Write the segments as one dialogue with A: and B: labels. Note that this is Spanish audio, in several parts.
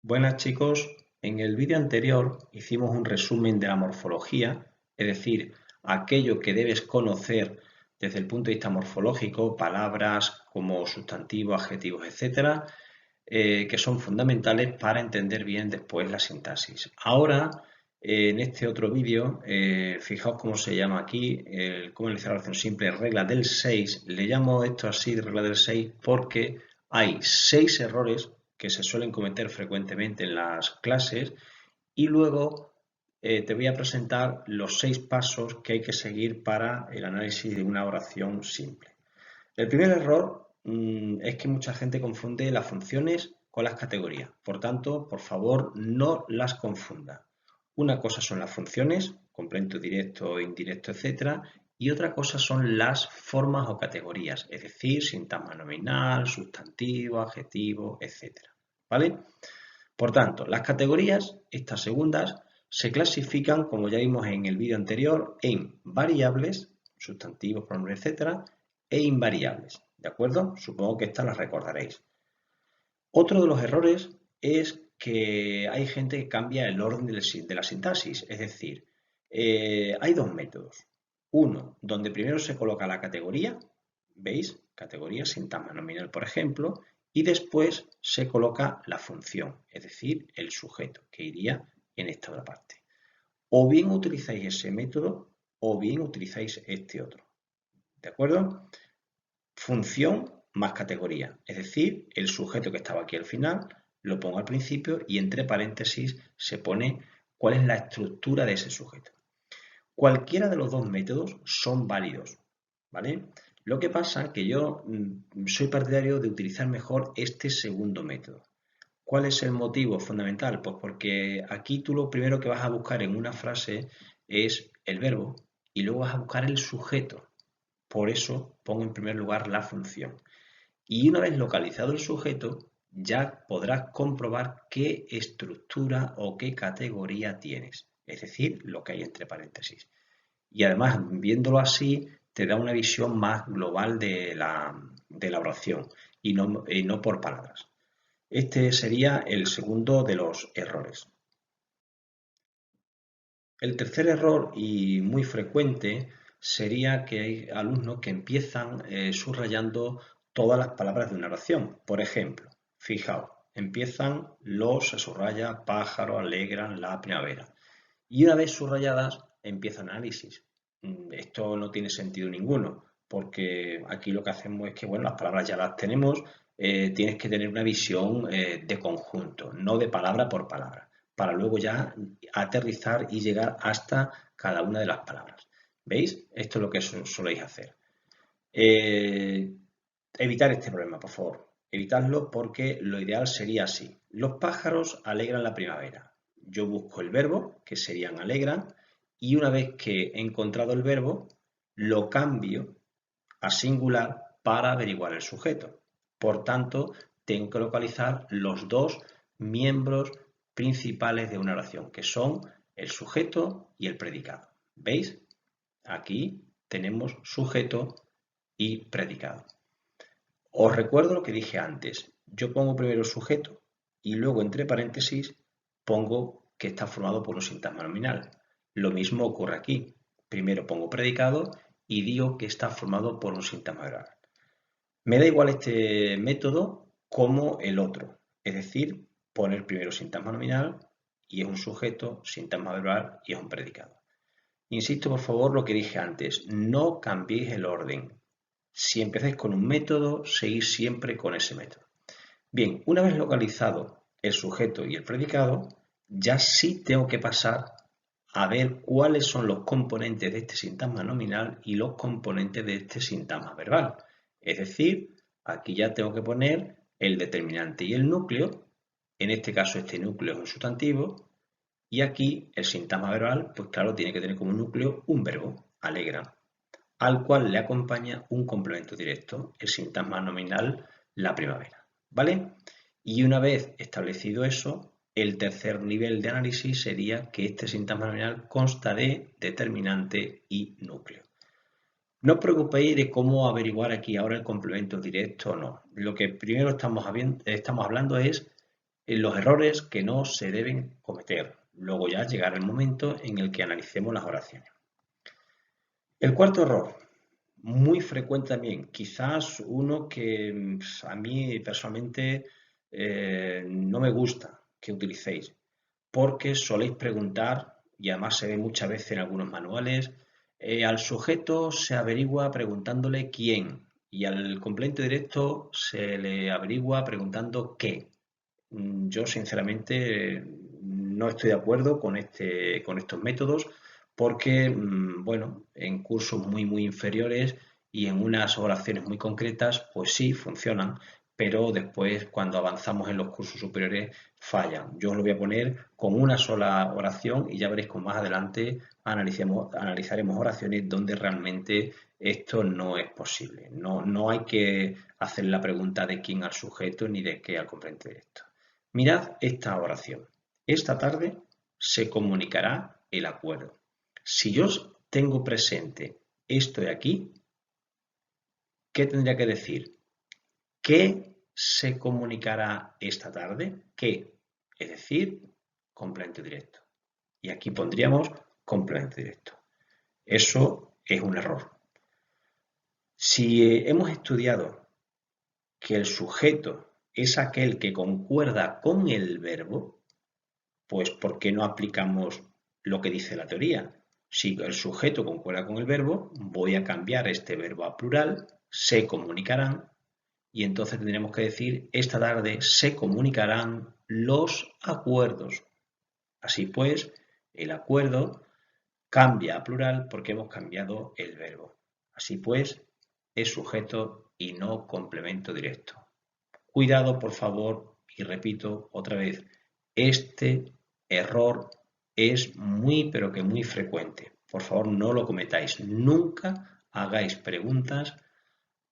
A: Buenas chicos, en el vídeo anterior hicimos un resumen de la morfología, es decir, aquello que debes conocer desde el punto de vista morfológico, palabras como sustantivos, adjetivos, etcétera, que son fundamentales para entender bien después la sintaxis. Ahora, en este otro vídeo, fijaos cómo se llama aquí, cómo analizar la oración simple, regla del 6. Le llamo esto así, regla del 6, porque hay 6 errores que se suelen cometer frecuentemente en las clases y luego te voy a presentar los 6 pasos que hay que seguir para el análisis de una oración simple. El primer error es que mucha gente confunde las funciones con las categorías. Por tanto, por favor, no las confunda. Una cosa son las funciones, complemento directo, indirecto, etcétera, y otra cosa son las formas o categorías, es decir, sintagma nominal, sustantivo, adjetivo, etcétera. ¿Vale? Por tanto, las categorías, estas segundas, se clasifican, como ya vimos en el vídeo anterior, en variables, sustantivos, pronombres, etcétera, e invariables. ¿De acuerdo? Supongo que estas las recordaréis. Otro de los errores es que hay gente que cambia el orden de la sintaxis, es decir, hay dos métodos. Uno, donde primero se coloca la categoría, ¿veis? Categoría, sintagma nominal, por ejemplo, y después se coloca la función, es decir, el sujeto, que iría en esta otra parte. O bien utilizáis ese método o bien utilizáis este otro. ¿De acuerdo? Función más categoría, es decir, el sujeto que estaba aquí al final lo pongo al principio y entre paréntesis se pone cuál es la estructura de ese sujeto. Cualquiera de los dos métodos son válidos, ¿vale? Lo que pasa es que yo soy partidario de utilizar mejor este segundo método. ¿Cuál es el motivo fundamental? Pues porque aquí tú lo primero que vas a buscar en una frase es el verbo y luego vas a buscar el sujeto. Por eso pongo en primer lugar la función. Y una vez localizado el sujeto, ya podrás comprobar qué estructura o qué categoría tienes, es decir, lo que hay entre paréntesis. Y además, viéndolo así, te da una visión más global de la oración y no por palabras. Este sería el segundo de los errores. El tercer error, y muy frecuente, sería que hay alumnos que empiezan subrayando todas las palabras de una oración. Por ejemplo, fijaos, empiezan los, se subraya, pájaro, alegran, la primavera. Y una vez subrayadas, empieza el análisis. Esto no tiene sentido ninguno, porque aquí lo que hacemos es que, bueno, las palabras ya las tenemos, tienes que tener una visión de conjunto, no de palabra por palabra, para luego ya aterrizar y llegar hasta cada una de las palabras. ¿Veis? Esto es lo que soléis hacer. Evitar este problema, por favor. Evitadlo porque lo ideal sería así. Los pájaros alegran la primavera. Yo busco el verbo, que serían alegran, y una vez que he encontrado el verbo, lo cambio a singular para averiguar el sujeto. Por tanto, tengo que localizar los dos miembros principales de una oración, que son el sujeto y el predicado. ¿Veis? Aquí tenemos sujeto y predicado. Os recuerdo lo que dije antes. Yo pongo primero el sujeto y luego entre paréntesis pongo que está formado por un sintagma nominal. Lo mismo ocurre aquí. Primero pongo predicado y digo que está formado por un sintagma verbal. Me da igual este método como el otro, es decir, poner primero sintagma nominal y es un sujeto, sintagma verbal y es un predicado. Insisto, por favor, lo que dije antes, no cambiéis el orden. Si empezáis con un método, seguís siempre con ese método. Bien, una vez localizado el sujeto y el predicado, ya sí tengo que pasar a ver cuáles son los componentes de este sintagma nominal y los componentes de este sintagma verbal. Es decir, aquí ya tengo que poner el determinante y el núcleo. En este caso, este núcleo es un sustantivo. Y aquí el sintagma verbal, pues claro, tiene que tener como núcleo un verbo, alegra, al cual le acompaña un complemento directo, el sintagma nominal, la primavera. ¿Vale? Y una vez establecido eso, el tercer nivel de análisis sería que este sintagma nominal consta de determinante y núcleo. No os preocupéis de cómo averiguar aquí ahora el complemento directo o no. Lo que primero estamos hablando es los errores que no se deben cometer. Luego ya llegará el momento en el que analicemos las oraciones. El cuarto error, muy frecuente también, quizás uno que a mí personalmente no me gusta que utilicéis, porque soléis preguntar, y además se ve muchas veces en algunos manuales, al sujeto se averigua preguntándole quién y al complemento directo se le averigua preguntando qué. Yo sinceramente no estoy de acuerdo con estos métodos porque, bueno, en cursos muy inferiores y en unas oraciones muy concretas, pues sí, funcionan, pero después cuando avanzamos en los cursos superiores fallan. Yo os lo voy a poner con una sola oración y ya veréis que más adelante analizaremos oraciones donde realmente esto no es posible. No hay que hacer la pregunta de quién al sujeto ni de qué al complemento directo. Mirad esta oración. Esta tarde se comunicará el acuerdo. Si yo tengo presente esto de aquí, ¿qué tendría que decir? ¿Qué se comunicará esta tarde? ¿Qué? Es decir, complemento directo. Y aquí pondríamos complemento directo. Eso es un error. Si hemos estudiado que el sujeto es aquel que concuerda con el verbo, pues ¿por qué no aplicamos lo que dice la teoría? Si el sujeto concuerda con el verbo, voy a cambiar este verbo a plural, se comunicarán, y entonces tendremos que decir, esta tarde se comunicarán los acuerdos. Así pues, el acuerdo cambia a plural porque hemos cambiado el verbo. Así pues, es sujeto y no complemento directo. Cuidado, por favor, y repito otra vez, este error es muy, pero que muy frecuente. Por favor, no lo cometáis. Nunca hagáis preguntas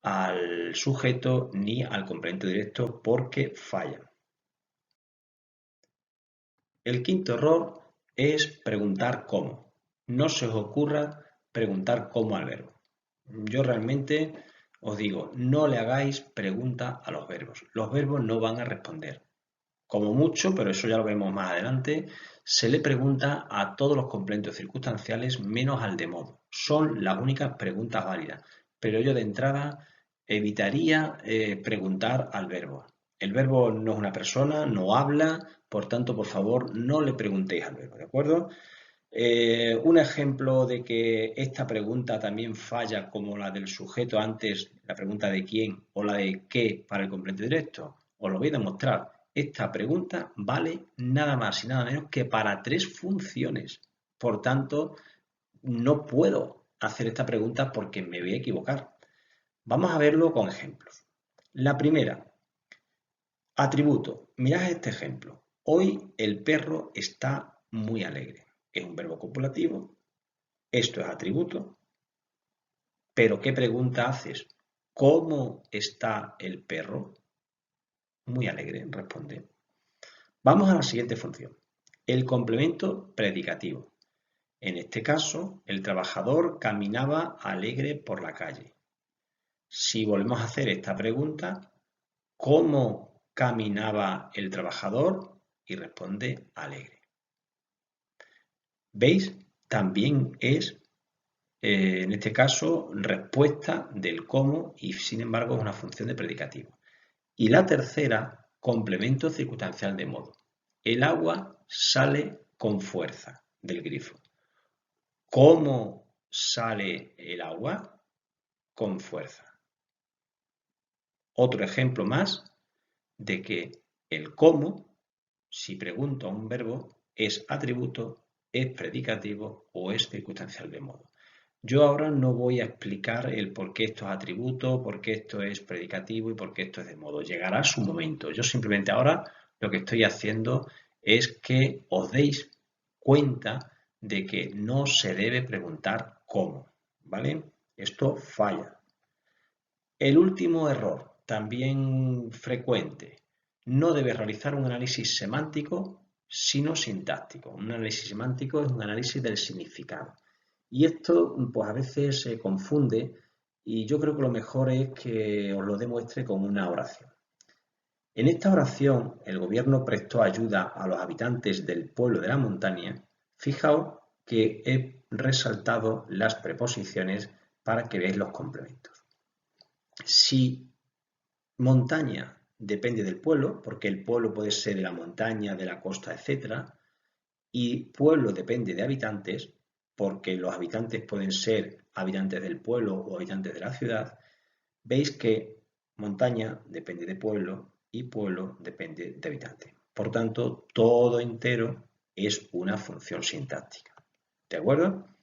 A: al sujeto ni al complemento directo porque fallan. El quinto error es preguntar cómo. No se os ocurra preguntar cómo al verbo. Yo realmente os digo, no le hagáis pregunta a los verbos. Los verbos no van a responder. Como mucho, pero eso ya lo veremos más adelante, se le pregunta a todos los complementos circunstanciales menos al de modo. Son las únicas preguntas válidas. Pero yo de entrada evitaría preguntar al verbo. El verbo no es una persona, no habla, por tanto, por favor, no le preguntéis al verbo, ¿de acuerdo? Un ejemplo de que esta pregunta también falla como la del sujeto antes, la pregunta de quién o la de qué para el complemento directo, os lo voy a demostrar. Esta pregunta vale nada más y nada menos que para 3 funciones. Por tanto, no puedo hacer esta pregunta porque me voy a equivocar. Vamos a verlo con ejemplos. La primera, atributo. Mirad este ejemplo. Hoy el perro está muy alegre. Es un verbo copulativo. Esto es atributo. Pero ¿qué pregunta haces? ¿Cómo está el perro? Muy alegre, responde. Vamos a la siguiente función. El complemento predicativo. En este caso, el trabajador caminaba alegre por la calle. Si volvemos a hacer esta pregunta, ¿cómo caminaba el trabajador? Y responde alegre. ¿Veis? También es, en este caso, respuesta del cómo y sin embargo es una función de predicativo. Y la tercera, complemento circunstancial de modo. El agua sale con fuerza del grifo. ¿Cómo sale el agua? Con fuerza. Otro ejemplo más de que el cómo, si pregunto a un verbo, es atributo, es predicativo o es circunstancial de modo. Yo ahora no voy a explicar el por qué esto es atributo, por qué esto es predicativo y por qué esto es de modo. Llegará su momento. Yo simplemente ahora lo que estoy haciendo es que os deis cuenta de que no se debe preguntar cómo, ¿vale? Esto falla. El último error, también frecuente, no debes realizar un análisis semántico, sino sintáctico. Un análisis semántico es un análisis del significado. Y esto, pues a veces se confunde y yo creo que lo mejor es que os lo demuestre con una oración. En esta oración, el gobierno prestó ayuda a los habitantes del pueblo de la montaña. Fijaos que he resaltado las preposiciones para que veáis los complementos. Si montaña depende del pueblo, porque el pueblo puede ser de la montaña, de la costa, etc. Y pueblo depende de habitantes, porque los habitantes pueden ser habitantes del pueblo o habitantes de la ciudad. Veis que montaña depende de pueblo y pueblo depende de habitante. Por tanto, todo entero es una función sintáctica. ¿De acuerdo?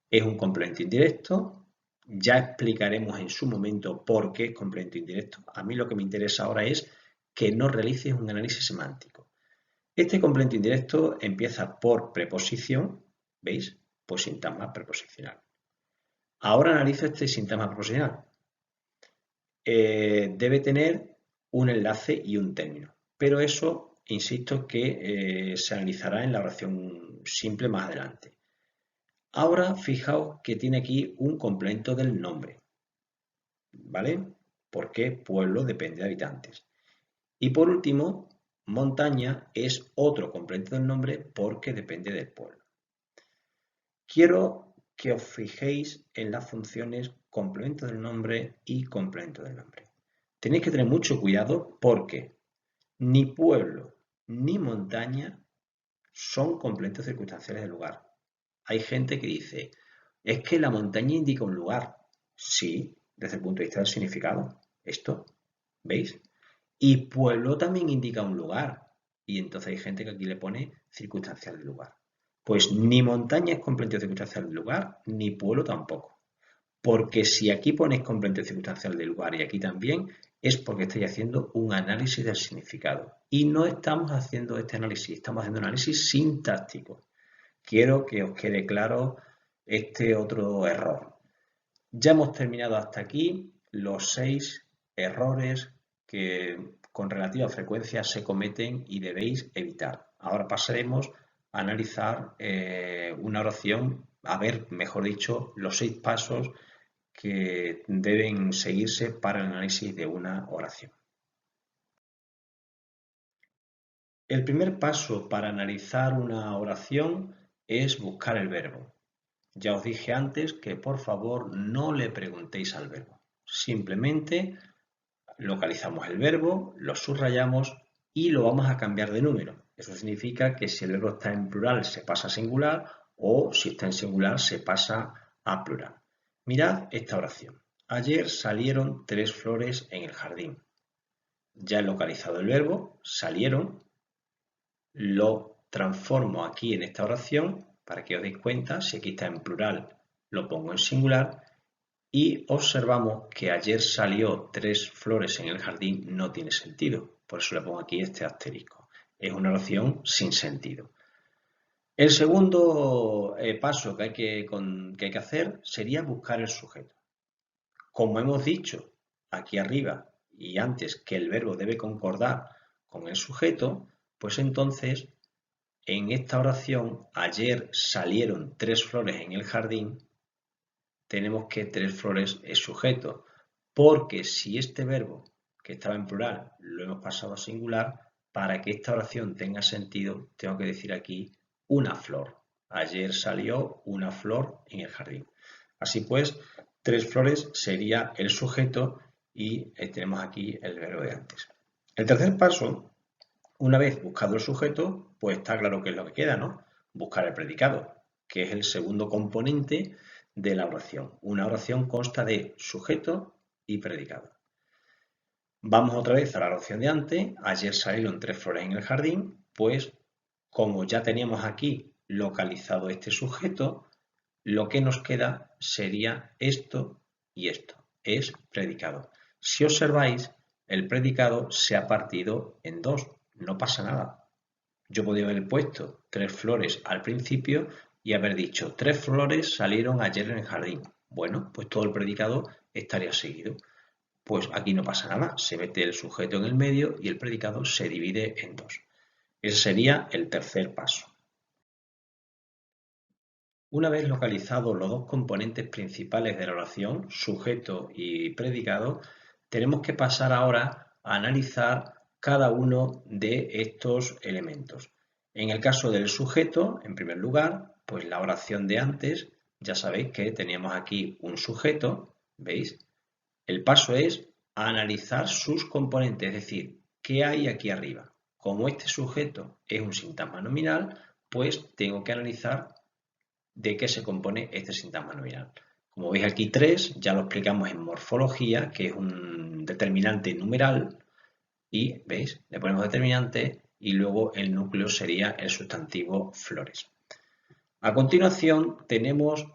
A: Es un complemento indirecto. Ya explicaremos en su momento por qué es complemento indirecto. A mí lo que me interesa ahora es que no realices un análisis semántico. Este complemento indirecto empieza por preposición, ¿veis? Pues sintagma preposicional. Ahora analizo este sintagma preposicional. Debe tener un enlace y un término, pero eso, insisto, que se analizará en la oración simple más adelante. Ahora, fijaos que tiene aquí un complemento del nombre, ¿vale? Porque pueblo depende de habitantes. Y por último, montaña es otro complemento del nombre porque depende del pueblo. Quiero que os fijéis en las funciones complemento del nombre y complemento del nombre. Tenéis que tener mucho cuidado porque ni pueblo ni montaña son complementos circunstanciales del lugar. Hay gente que dice, es que la montaña indica un lugar. Sí, desde el punto de vista del significado. Esto, ¿veis? Y pueblo también indica un lugar. Y entonces hay gente que aquí le pone circunstancial del lugar. Pues ni montaña es complemento circunstancial del lugar, ni pueblo tampoco. Porque si aquí ponéis complemento circunstancial del lugar y aquí también, es porque estáis haciendo un análisis del significado. Y no estamos haciendo este análisis, estamos haciendo un análisis sintáctico. Quiero que os quede claro este otro error. Ya hemos terminado hasta aquí los 6 errores que con relativa frecuencia se cometen y debéis evitar. Ahora pasaremos a analizar una oración, a ver, mejor dicho, los 6 pasos que deben seguirse para el análisis de una oración. El primer paso para analizar una oración es buscar el verbo. Ya os dije antes que por favor no le preguntéis al verbo. Simplemente localizamos el verbo, lo subrayamos y lo vamos a cambiar de número. Eso significa que si el verbo está en plural se pasa a singular o si está en singular se pasa a plural. Mirad esta oración. Ayer salieron 3 flores en el jardín. Ya he localizado el verbo, salieron, lo transformo aquí en esta oración para que os deis cuenta, si aquí está en plural lo pongo en singular y observamos que ayer salió 3 flores en el jardín no tiene sentido, por eso le pongo aquí este asterisco. Es una oración sin sentido. El segundo paso que hay que hacer sería buscar el sujeto. Como hemos dicho aquí arriba y antes que el verbo debe concordar con el sujeto, pues entonces en esta oración, ayer salieron 3 flores en el jardín, tenemos que 3 flores es sujeto, porque si este verbo, que estaba en plural, lo hemos pasado a singular, para que esta oración tenga sentido, tengo que decir aquí una flor. Ayer salió una flor en el jardín. Así pues, 3 flores sería el sujeto y tenemos aquí el verbo de antes. El tercer paso, una vez buscado el sujeto, pues está claro qué es lo que queda, ¿no? Buscar el predicado, que es el segundo componente de la oración. Una oración consta de sujeto y predicado. Vamos otra vez a la oración de antes. Ayer salieron 3 flores en el jardín. Pues como ya teníamos aquí localizado este sujeto, lo que nos queda sería esto y esto. Es predicado. Si observáis, el predicado se ha partido en dos. No pasa nada. Yo podría haber puesto 3 flores al principio y haber dicho 3 flores salieron ayer en el jardín. Bueno, pues todo el predicado estaría seguido. Pues aquí no pasa nada, se mete el sujeto en el medio y el predicado se divide en dos. Ese sería el tercer paso. Una vez localizados los dos componentes principales de la oración, sujeto y predicado, tenemos que pasar ahora a analizar cada uno de estos elementos. En el caso del sujeto, en primer lugar, pues la oración de antes, ya sabéis que teníamos aquí un sujeto, ¿veis? El paso es analizar sus componentes, es decir, ¿qué hay aquí arriba? Como este sujeto es un sintagma nominal, pues tengo que analizar de qué se compone este sintagma nominal. Como veis aquí 3, ya lo explicamos en morfología, que es un determinante numeral, y ¿veis? Le ponemos determinante y luego el núcleo sería el sustantivo flores. A continuación tenemos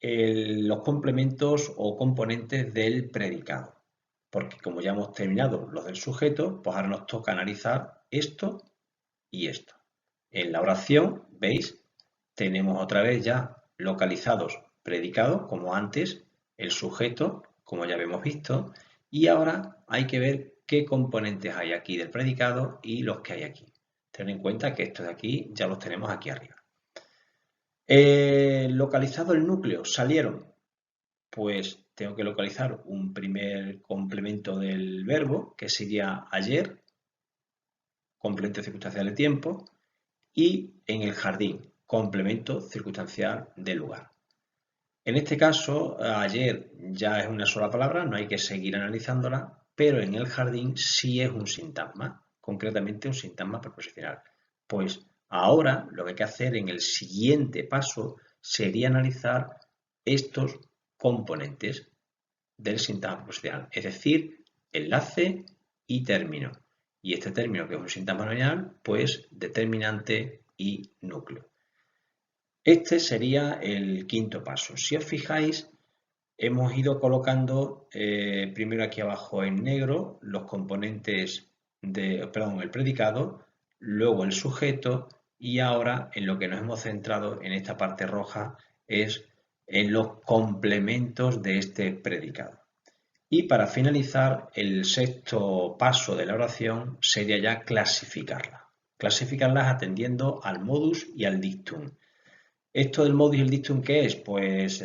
A: los complementos o componentes del predicado, porque como ya hemos terminado los del sujeto, pues ahora nos toca analizar esto y esto. En la oración, ¿veis? Tenemos otra vez ya localizados predicados, como antes, el sujeto, como ya habíamos visto, y ahora hay que ver qué componentes hay aquí del predicado y los que hay aquí. Ten en cuenta que estos de aquí ya los tenemos aquí arriba. Localizado el núcleo, salieron, pues tengo que localizar un primer complemento del verbo, que sería ayer, complemento circunstancial de tiempo, y en el jardín, complemento circunstancial de lugar. En este caso, ayer ya es una sola palabra, no hay que seguir analizándola, pero en el jardín sí es un sintagma, concretamente un sintagma preposicional. Pues ahora lo que hay que hacer en el siguiente paso sería analizar estos componentes del sintagma preposicional, es decir, enlace y término. Y este término, que es un sintagma nominal, pues determinante y núcleo. Este sería el quinto paso. Si os fijáis, hemos ido colocando primero aquí abajo en negro los componentes el predicado, luego el sujeto y ahora en lo que nos hemos centrado en esta parte roja es en los complementos de este predicado. Y para finalizar, el sexto paso de la oración sería ya clasificarlas. Clasificarlas atendiendo al modus y al dictum. Esto del modus y el dictum, ¿qué es? Pues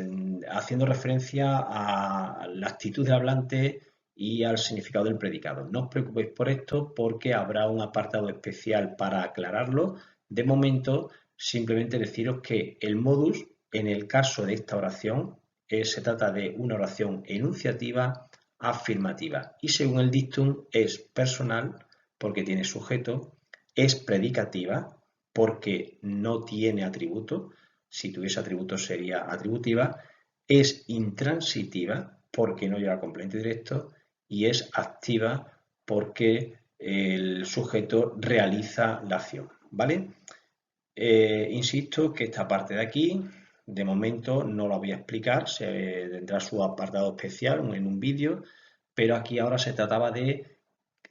A: haciendo referencia a la actitud del hablante y al significado del predicado. No os preocupéis por esto porque habrá un apartado especial para aclararlo. De momento, simplemente deciros que el modus, en el caso de esta oración, se trata de una oración enunciativa afirmativa y según el dictum es personal porque tiene sujeto, es predicativa porque no tiene atributo, si tuviese atributos sería atributiva, es intransitiva porque no lleva complemento directo y es activa porque el sujeto realiza la acción, ¿vale? Insisto que esta parte de aquí, de momento no la voy a explicar, se tendrá su apartado especial en un vídeo, pero aquí ahora se trataba de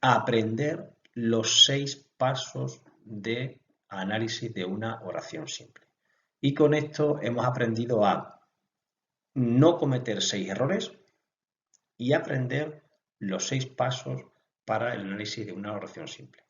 A: aprender los 6 pasos de análisis de una oración simple. Y con esto hemos aprendido a no cometer 6 errores y aprender los 6 pasos para el análisis de una oración simple.